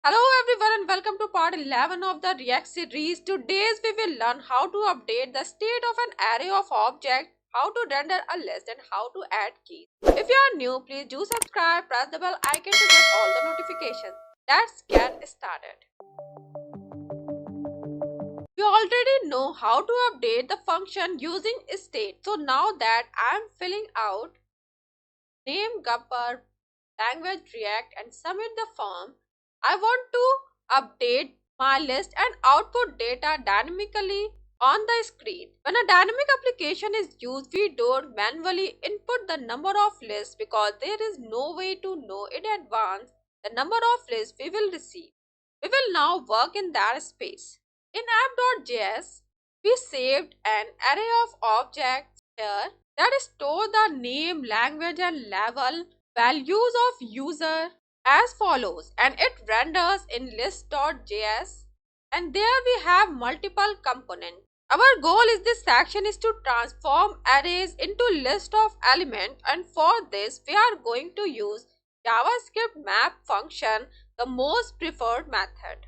Hello everyone and welcome to part 11 of the React series. Today we will learn how to update the state of an array of objects, how to render a list and how to add keys. If you are new, please do subscribe, press the bell icon to get all the notifications. Let's get started. We already know how to update the function using state. So now that I am filling out name, Gupper, language React and submit the form, I want to update my list and output data dynamically on the screen. When a dynamic application is used, we don't manually input the number of lists because there is no way to know in advance the number of lists we will receive. We will now work in that space. In app.js, we saved an array of objects here that store the name, language and level values of user as follows, and it renders in list.js, and there we have multiple components. Our goal is this section is to transform arrays into list of elements, and for this we are going to use JavaScript map function, the most preferred method.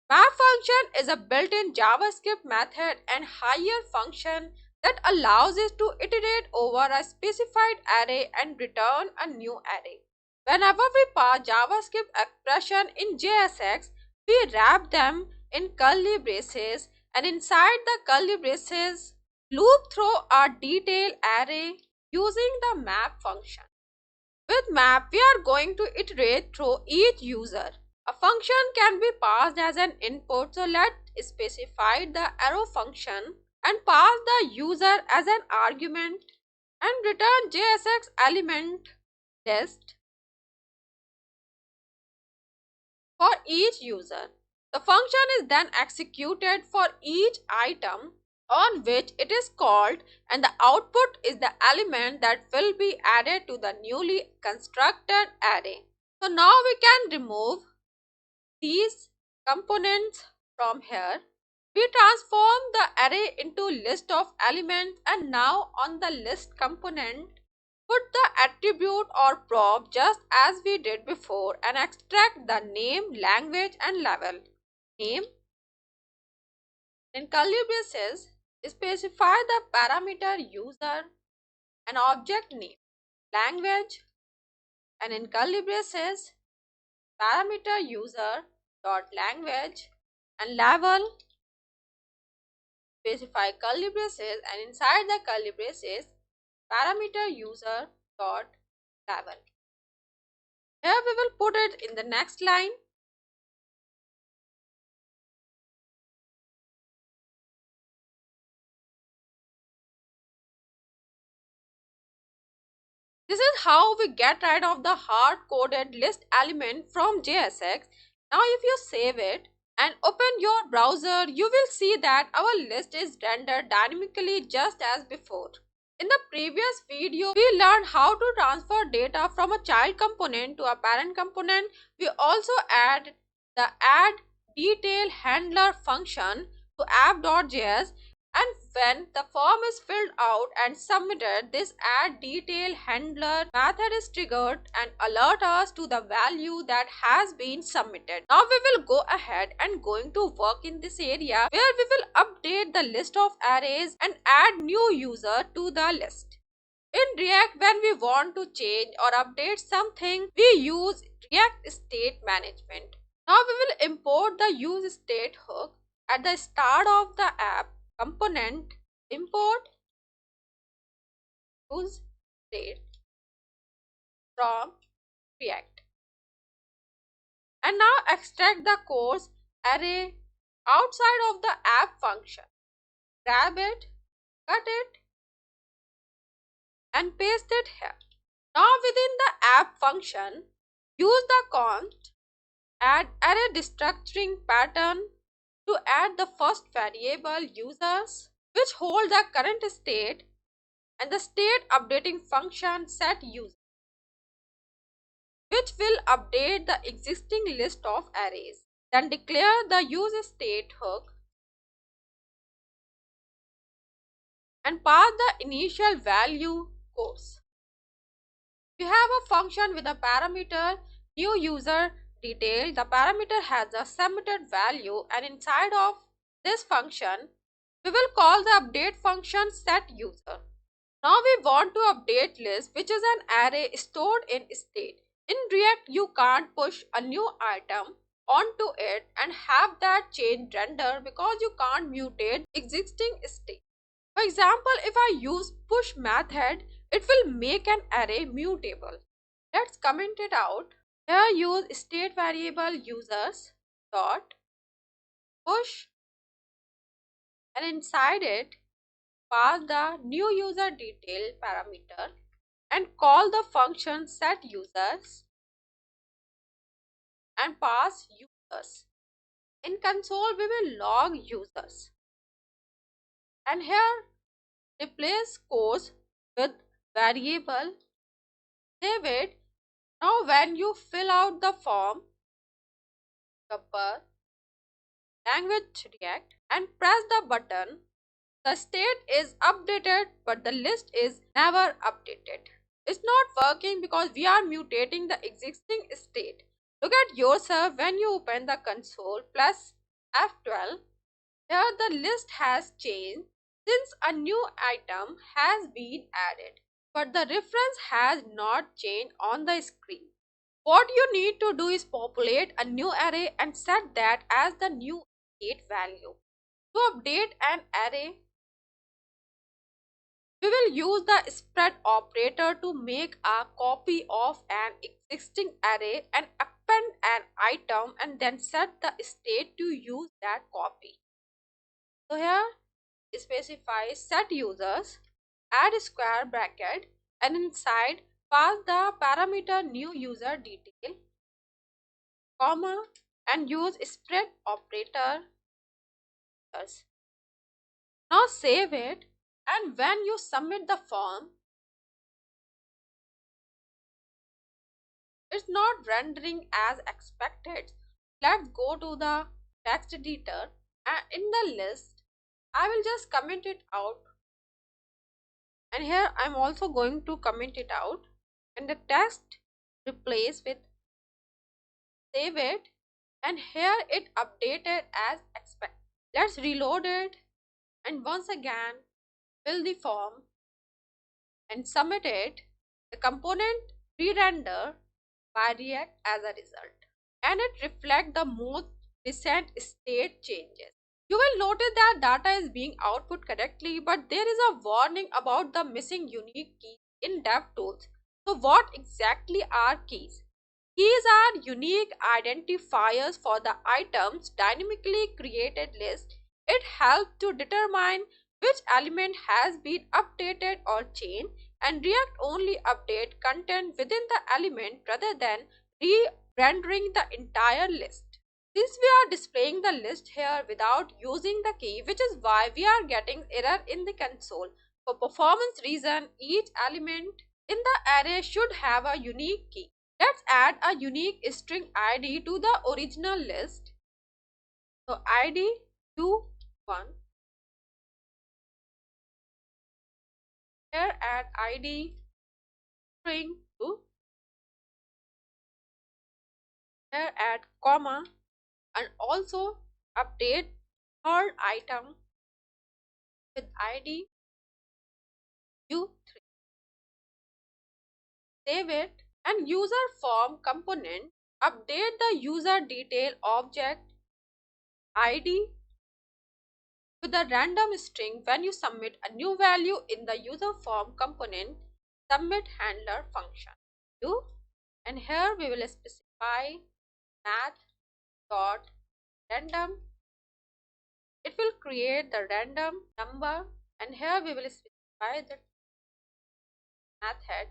Map function is a built-in JavaScript method and higher function that allows us to iterate over a specified array and return a new array. Whenever we pass JavaScript expression in JSX, we wrap them in curly braces and inside the curly braces loop through a detail array using the map function. With map, we are going to iterate through each user. A function can be passed as an input, so let's specify the arrow function and pass the user as an argument and return JSX element list for each user. The function is then executed for each item on which it is called, and the output is the element that will be added to the newly constructed array. So now we can remove these components from here. We transform the array into list of elements, and now on the list component put the attribute or prop just as we did before and extract the name, language and level. Name, in curly braces specify the parameter user and object name, language, and in curly braces parameter user dot language and level, specify curly braces and inside the curly braces parameter user dot level. Here we will put it in the next line. This is how we get rid of the hard-coded list element from JSX. Now if you save it and open your browser, you will see that our list is rendered dynamically just as before. In the previous video, we learned how to transfer data from a child component to a parent component. We also add the add detail handler function to app.js, and when the form is filled out and submitted, this add detail handler method is triggered and alert us to the value that has been submitted. Now we will go ahead and going to work in this area where we will update the list of arrays and add new user to the list. In React, when we want to change or update something, we use React State Management. Now we will import the useState hook at the start of the app component. Import useState from React, and now extract the course array outside of the app function. Grab it, cut it and paste it here. Now within the app function, use the const add array destructuring pattern to add the first variable users, which hold the current state, and the state updating function set user, which will update the existing list of arrays. Then declare the useState hook and pass the initial value course. We have a function with a parameter new user detail, the parameter has a submitted value, and inside of this function, we will call the update function setUser. Now we want to update list, which is an array stored in state. In React, you can't push a new item onto it and have that change render because you can't mutate existing state. For example, if I use push method, it will make an array mutable. Let's comment it out. Here use state variable users dot push, and inside it pass the new user detail parameter and call the function setUsers and pass users. In console we will log users, and here replace course with variable, save it. Now when you fill out the form, upper language react and press the button, the state is updated but the list is never updated. It's not working because we are mutating the existing state. Look at yourself when you open the console plus F12. Here the list has changed since a new item has been added, but the reference has not changed on the screen. What you need to do is populate a new array and set that as the new state value. To update an array, we will use the spread operator to make a copy of an existing array and append an item and then set the state to use that copy. So here specify set users, add square bracket, and inside pass the parameter new user detail, comma, and use spread operator. Now save it, and when you submit the form, it's not rendering as expected. Let's go to the text editor, and in the list I will just comment it out, and here I'm also going to comment it out, and the text replace with save it, and here it updated as expected. Let's reload it and once again fill the form and submit it. The component re-render by React as a result, and it reflects the most recent state changes. You will notice that data is being output correctly, but there is a warning about the missing unique keys in DevTools. So what exactly are keys? Keys are unique identifiers for the items dynamically created list. It helps to determine which element has been updated or changed, and React only update content within the element rather than re-rendering the entire list. Since we are displaying the list here without using the key, which is why we are getting error in the console. For performance reason, each element in the array should have a unique key. Let's add a unique string ID to the original list. So ID 21. Here add ID string 2. Here add comma and also update third item with ID U3. Save it, and user form component update the user detail object ID with a random string when you submit a new value in the user form component submit handler function. And here we will specify math.random. It will create the random number, and here we will specify the method,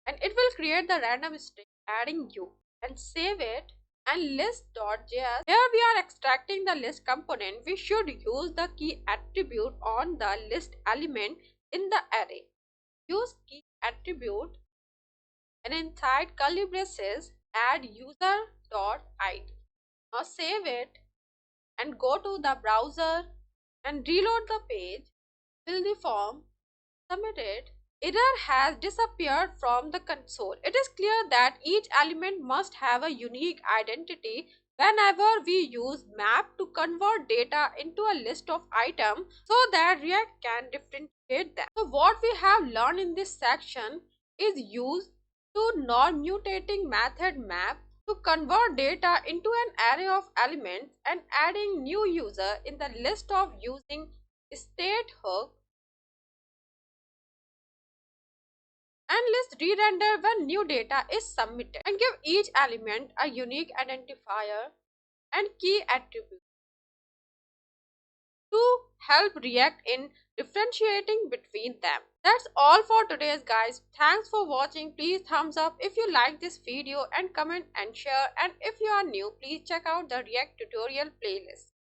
and it will create the random string adding u, and save it. And list.js, here we are extracting the list component. We should use the key attribute on the list element in the array. Use key attribute, and inside curly braces add user.id. Now save it and go to the browser and reload the page, fill the form, submit it. error has disappeared from the console. It is clear that each element must have a unique identity. Whenever we use map to convert data into a list of items so that React can differentiate them. So what we have learned in this section is use to non-mutating method map to convert data into an array of elements and adding new user in the list of using state hook and list re-render when new data is submitted and give each element a unique identifier and key attribute to help React in differentiating between them. That's all for today's guys. Thanks for watching. Please thumbs up if you like this video and comment and share, and if you are new please check out the React tutorial playlist.